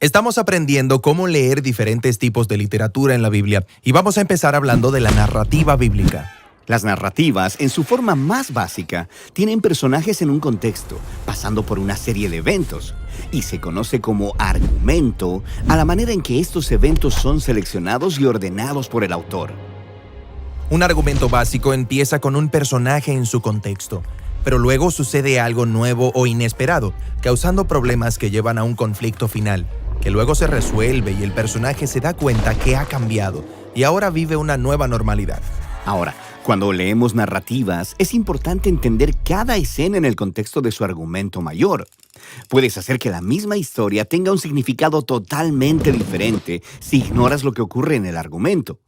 Estamos aprendiendo cómo leer diferentes tipos de literatura en la Biblia y vamos a empezar hablando de la narrativa bíblica. Las narrativas, en su forma más básica, tienen personajes en un contexto, pasando por una serie de eventos, y se conoce como argumento a la manera en que estos eventos son seleccionados y ordenados por el autor. Un argumento básico empieza con un personaje en su contexto, pero luego sucede algo nuevo o inesperado, causando problemas que llevan a un conflicto final, que luego se resuelve y el personaje se da cuenta que ha cambiado y ahora vive una nueva normalidad. Ahora, cuando leemos narrativas, es importante entender cada escena en el contexto de su argumento mayor. Puedes hacer que la misma historia tenga un significado totalmente diferente si ignoras lo que ocurre en el argumento.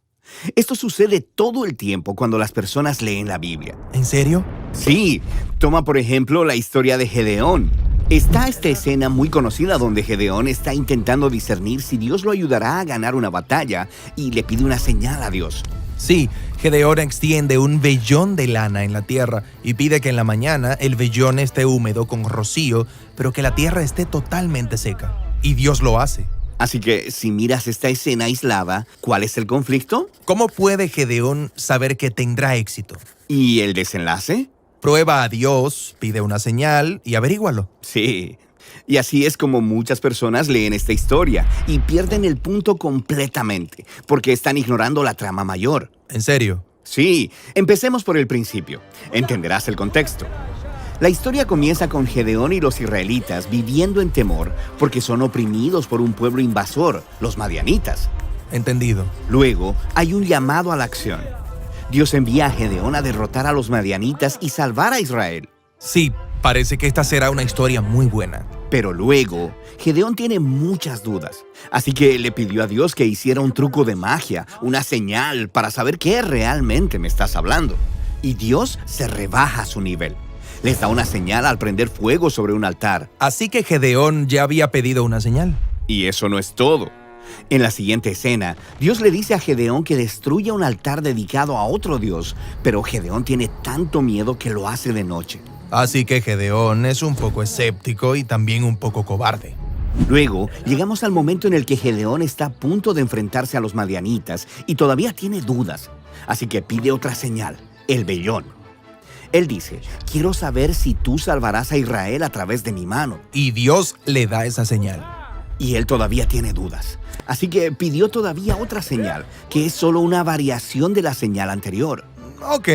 Esto sucede todo el tiempo cuando las personas leen la Biblia. ¿En serio? Sí, toma por ejemplo la historia de Gedeón. Está esta escena muy conocida donde Gedeón está intentando discernir si Dios lo ayudará a ganar una batalla y le pide una señal a Dios. Sí, Gedeón extiende un vellón de lana en la tierra y pide que en la mañana el vellón esté húmedo con rocío, pero que la tierra esté totalmente seca. Y Dios lo hace. Así que, si miras esta escena aislada, ¿cuál es el conflicto? ¿Cómo puede Gedeón saber que tendrá éxito? ¿Y el desenlace? Prueba a Dios, pide una señal y averígualo. Sí. Y así es como muchas personas leen esta historia y pierden el punto completamente, porque están ignorando la trama mayor. ¿En serio? Sí, empecemos por el principio. Entenderás el contexto. La historia comienza con Gedeón y los israelitas viviendo en temor porque son oprimidos por un pueblo invasor, los madianitas. Entendido. Luego, hay un llamado a la acción. Dios envía a Gedeón a derrotar a los madianitas y salvar a Israel. Sí, parece que esta será una historia muy buena. Pero luego, Gedeón tiene muchas dudas, así que le pidió a Dios que hiciera un truco de magia, una señal para saber qué realmente me estás hablando. Y Dios se rebaja a su nivel. Les da una señal al prender fuego sobre un altar. Así que Gedeón ya había pedido una señal. Y eso no es todo. En la siguiente escena, Dios le dice a Gedeón que destruya un altar dedicado a otro Dios, pero Gedeón tiene tanto miedo que lo hace de noche. Así que Gedeón es un poco escéptico y también un poco cobarde. Luego, llegamos al momento en el que Gedeón está a punto de enfrentarse a los madianitas y todavía tiene dudas. Así que pide otra señal, el vellón. Él dice, quiero saber si tú salvarás a Israel a través de mi mano. Y Dios le da esa señal. Y él todavía tiene dudas. Así que pidió todavía otra señal, que es solo una variación de la señal anterior. Ok.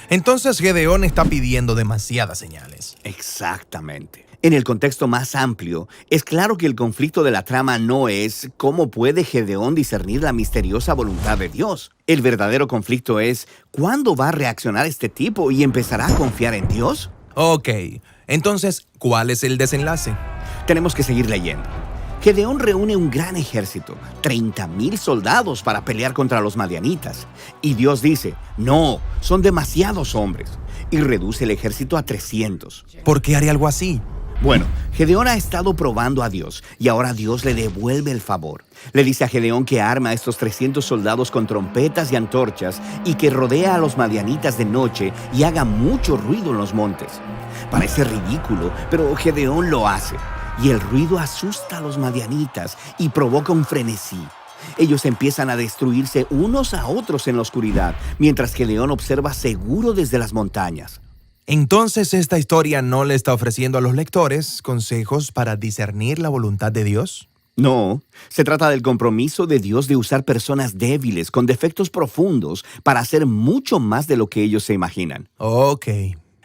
Entonces Gedeón está pidiendo demasiadas señales. Exactamente. En el contexto más amplio, es claro que el conflicto de la trama no es cómo puede Gedeón discernir la misteriosa voluntad de Dios. El verdadero conflicto es ¿cuándo va a reaccionar este tipo y empezará a confiar en Dios? Ok. Entonces, ¿cuál es el desenlace? Tenemos que seguir leyendo. Gedeón reúne un gran ejército, 30,000 soldados para pelear contra los madianitas. Y Dios dice, no, son demasiados hombres. Y reduce el ejército a 300. ¿Por qué haría algo así? Bueno, Gedeón ha estado probando a Dios y ahora Dios le devuelve el favor. Le dice a Gedeón que arma a estos 300 soldados con trompetas y antorchas y que rodea a los madianitas de noche y haga mucho ruido en los montes. Parece ridículo, pero Gedeón lo hace. Y el ruido asusta a los madianitas y provoca un frenesí. Ellos empiezan a destruirse unos a otros en la oscuridad, mientras Gedeón observa seguro desde las montañas. Entonces, ¿esta historia no le está ofreciendo a los lectores consejos para discernir la voluntad de Dios? No, se trata del compromiso de Dios de usar personas débiles, con defectos profundos, para hacer mucho más de lo que ellos se imaginan. Ok.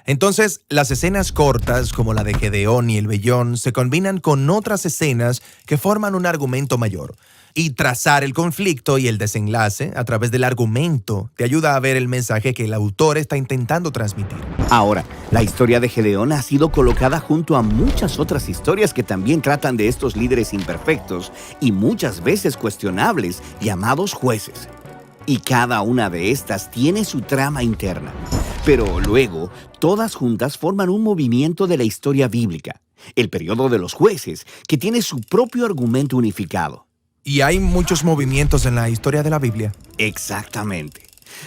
Entonces, las escenas cortas, como la de Gedeón y el vellón, se combinan con otras escenas que forman un argumento mayor. Y trazar el conflicto y el desenlace a través del argumento te ayuda a ver el mensaje que el autor está intentando transmitir. Ahora, la historia de Gedeón ha sido colocada junto a muchas otras historias que también tratan de estos líderes imperfectos y muchas veces cuestionables, llamados jueces. Y cada una de estas tiene su trama interna. Pero luego, todas juntas forman un movimiento de la historia bíblica, el periodo de los jueces, que tiene su propio argumento unificado. Y hay muchos movimientos en la historia de la Biblia. Exactamente.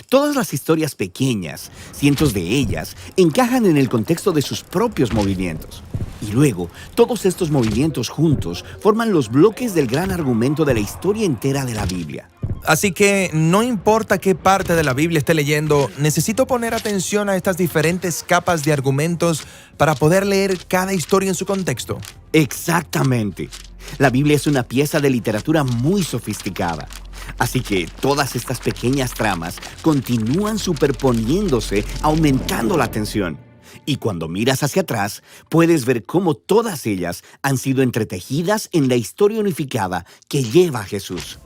Todas las historias pequeñas, cientos de ellas, encajan en el contexto de sus propios movimientos. Y luego, todos estos movimientos juntos forman los bloques del gran argumento de la historia entera de la Biblia. Así que no importa qué parte de la Biblia esté leyendo, necesito poner atención a estas diferentes capas de argumentos para poder leer cada historia en su contexto. Exactamente. La Biblia es una pieza de literatura muy sofisticada. Así que todas estas pequeñas tramas continúan superponiéndose, aumentando la tensión. Y cuando miras hacia atrás, puedes ver cómo todas ellas han sido entretejidas en la historia unificada que lleva a Jesús.